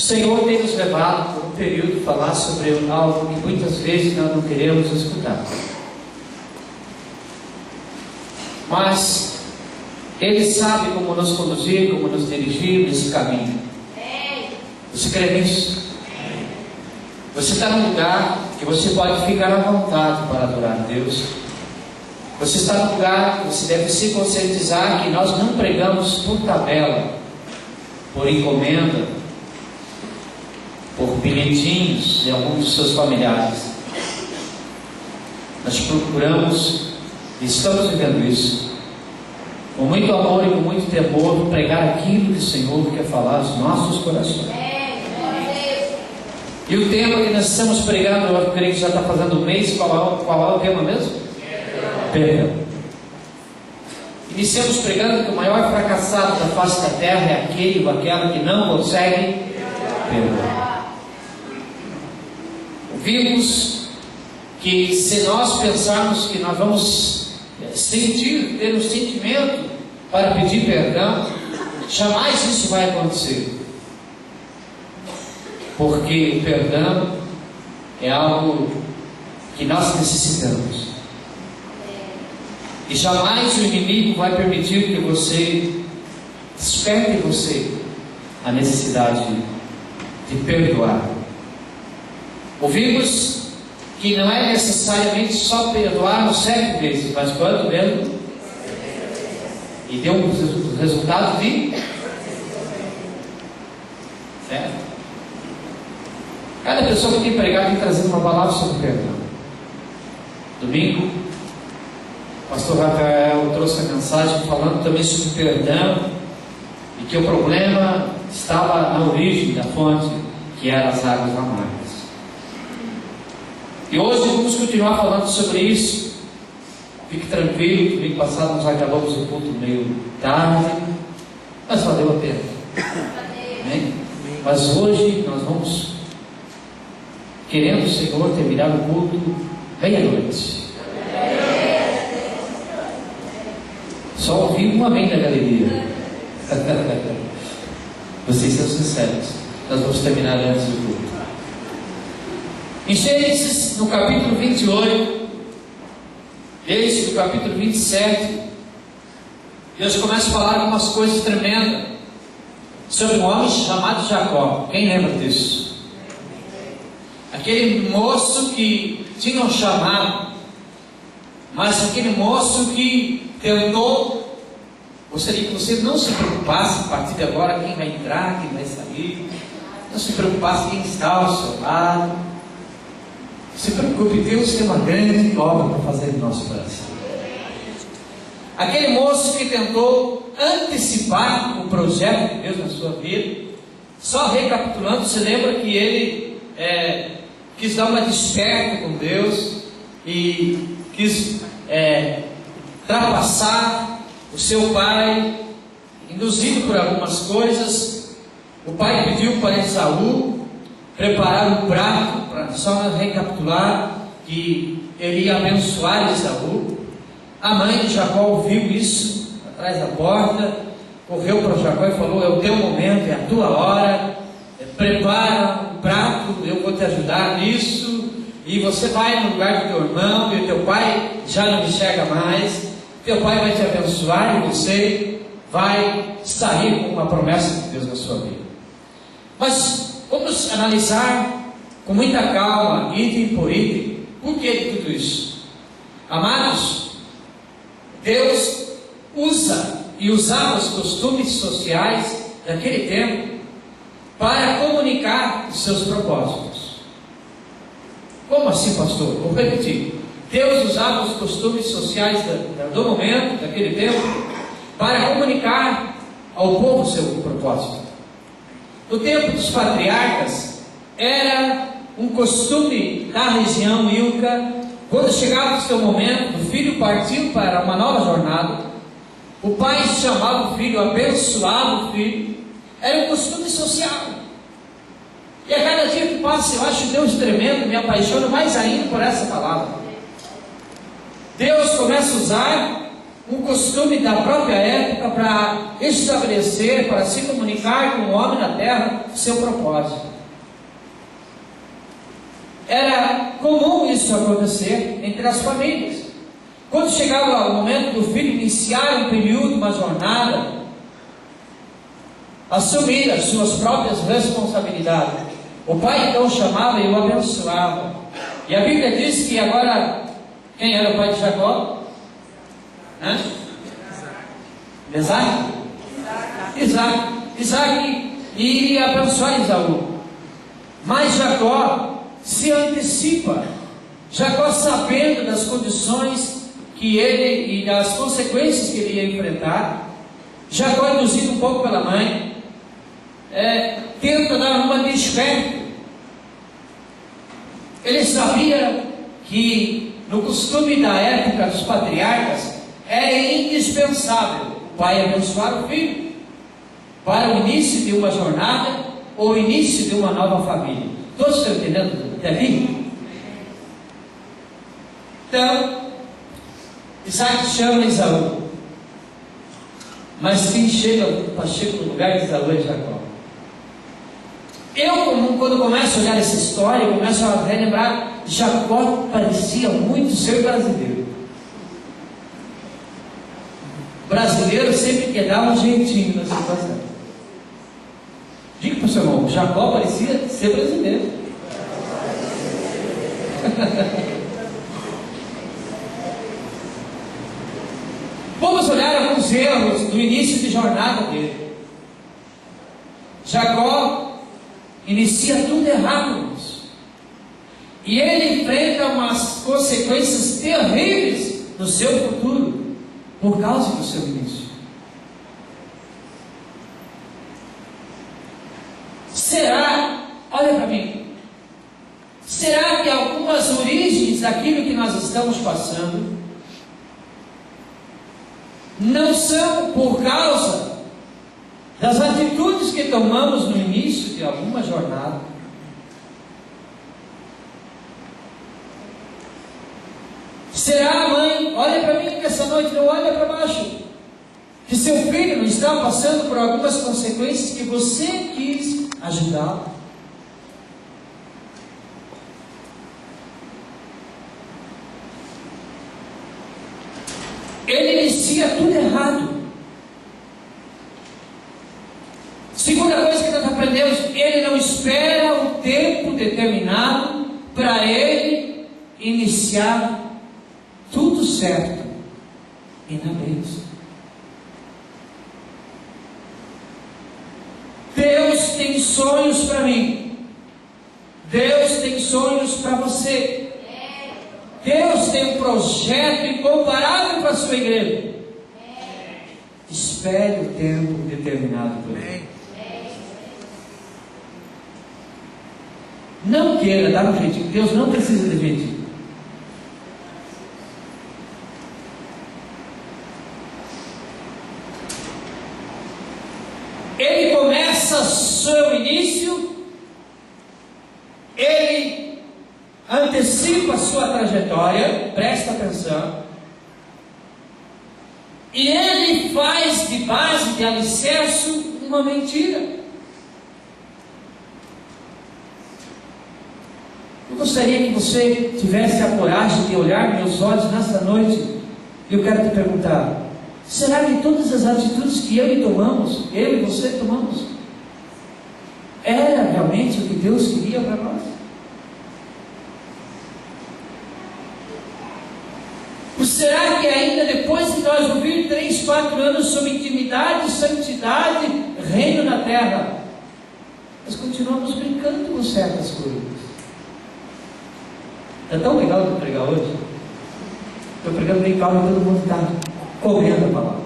Senhor tem nos levado por um período a falar sobre algo que muitas vezes nós não queremos escutar. Mas Ele sabe como nos conduzir, como nos dirigir nesse caminho. Você crê nisso? Você está num lugar que você pode ficar à vontade para adorar a Deus. Você está num lugar que você deve se conscientizar que nós não pregamos por tabela, por encomenda, por bilhetinhos de alguns dos seus familiares. Nós procuramos, e estamos vivendo isso, com muito amor e com muito temor, pregar aquilo que o Senhor quer falar aos nossos corações. E o tema que nós estamos pregando, eu creio que já está fazendo um mês, qual é o tema mesmo? Perdão. Iniciamos pregando que o maior fracassado da face da terra é aquele ou aquela que não consegue perdoar. Vimos que se nós pensarmos que nós vamos ter um sentimento para pedir perdão, jamais isso vai acontecer. Porque o perdão é algo que nós necessitamos. E jamais o inimigo vai permitir que você desperte em você a necessidade de perdoar. Ouvimos que não é necessariamente só perdoar no 7 vezes, mas quanto mesmo? E deu um resultado de certo? Cada pessoa que tem pregado tem trazido uma palavra sobre perdão. Domingo, o pastor Rafael trouxe a mensagem falando também sobre perdão e que o problema estava na origem da fonte, que eram as águas amargas. E hoje vamos continuar falando sobre isso. Fique tranquilo, domingo passado nós acabamos o culto meio tarde, mas valeu a pena. Amém? Mas hoje nós vamos, querendo o Senhor, terminar o culto meia-noite. Só ouvi um amém da galeria. Vocês são sinceros. Nós vamos terminar antes do culto. Em Gênesis, no capítulo 28, desde o capítulo 27, Deus começa a falar algumas coisas tremendas sobre um homem chamado Jacó. Quem lembra disso? Aquele moço que tinha um chamado, mas aquele moço que tentou. Gostaria que você não se preocupasse a partir de agora quem vai entrar, quem vai sair. Não se preocupasse quem está ao seu lado. Se preocupe, Deus tem uma grande obra para fazer no nosso coração. Aquele moço que tentou antecipar o projeto de Deus na sua vida. Só recapitulando, você lembra que ele quis dar uma desperta com Deus e quis ultrapassar o seu pai, induzido por algumas coisas. O pai pediu para Esaú preparar um prato, para só recapitular, que ele ia abençoar Esaú. A mãe de Jacó ouviu isso atrás da porta, correu para Jacó e falou: é o teu momento, é a tua hora, prepara um prato, eu vou te ajudar nisso, e você vai no lugar do teu irmão, e o teu pai já não enxerga mais, teu pai vai te abençoar e você vai sair com uma promessa de Deus na sua vida. Mas vamos analisar com muita calma, item por item, por que de tudo isso. Amados, Deus usa e usava os costumes sociais daquele tempo para comunicar os seus propósitos. Como assim, pastor? Vou repetir. Deus usava os costumes sociais do momento, daquele tempo, para comunicar ao povo o seu propósito. No tempo dos patriarcas, era um costume da região Ilca, quando chegava o seu momento, o filho partiu para uma nova jornada, o pai chamava o filho, abençoava o filho, era um costume social. E a cada dia que passa, eu acho Deus tremendo, me apaixono mais ainda por essa palavra. Deus começa a usar um costume da própria época para estabelecer, para se comunicar com o homem na terra, seu propósito. Era comum isso acontecer entre as famílias. Quando chegava o momento do filho iniciar um período, uma jornada, assumir as suas próprias responsabilidades, o pai então chamava e o abençoava. E a Bíblia diz que agora, quem era o pai de Jacó? Isaac iria abençoar Esaú. Mas Jacó se antecipa. Jacó, sabendo das condições que ele e das consequências que ele ia enfrentar, Jacó, induzido um pouco pela mãe, tenta dar uma de esperto. Ele sabia que no costume da época dos patriarcas era indispensável o pai abençoar o filho para o início de uma jornada ou o início de uma nova família. Todos estão entendendo até aqui? Então, Isaac chama Esaú, mas quem chega no lugar de Esaú é Jacó. Eu, quando começo a olhar essa história, eu começo a relembrar, Jacó parecia muito ser brasileiro. Brasileiro sempre quer dar um jeitinho na situação. Diga para o seu irmão, Jacó parecia ser brasileiro. Vamos olhar alguns erros do início de jornada dele. Jacó inicia tudo errado, irmãos. E ele enfrenta umas consequências terríveis no seu futuro, por causa do seu início. Será, olha para mim, será que algumas origens daquilo que nós estamos passando não são por causa das atitudes que tomamos no início de alguma jornada? Será, mãe, olha para mim nessa noite, não olha para baixo, que seu filho não está passando por algumas consequências que você quis ajudá-lo? Ele inicia tudo errado. Segunda coisa que nós aprendemos, ele não espera o tempo determinado para ele iniciar tudo certo e na bênção. Deus tem sonhos para mim. Deus tem sonhos para você. Deus tem um projeto incomparável para a sua igreja. Espere o tempo determinado por ele. Não queira dar um jeitinho. Deus não precisa de jeitinho. Ele começa seu início, ele antecipa a sua trajetória, presta atenção, e ele faz de base, de alicerce, uma mentira. Eu gostaria que você tivesse a coragem de olhar meus olhos nessa noite, e eu quero te perguntar: será que todas as atitudes que eu e você tomamos, era realmente o que Deus queria para nós? Ou será que ainda depois de nós ouvir 3, 4 anos sobre intimidade, santidade, reino na terra, nós continuamos brincando com certas coisas? É tão legal de pregar hoje. Estou pregando bem calmo e todo mundo está correndo a palavra.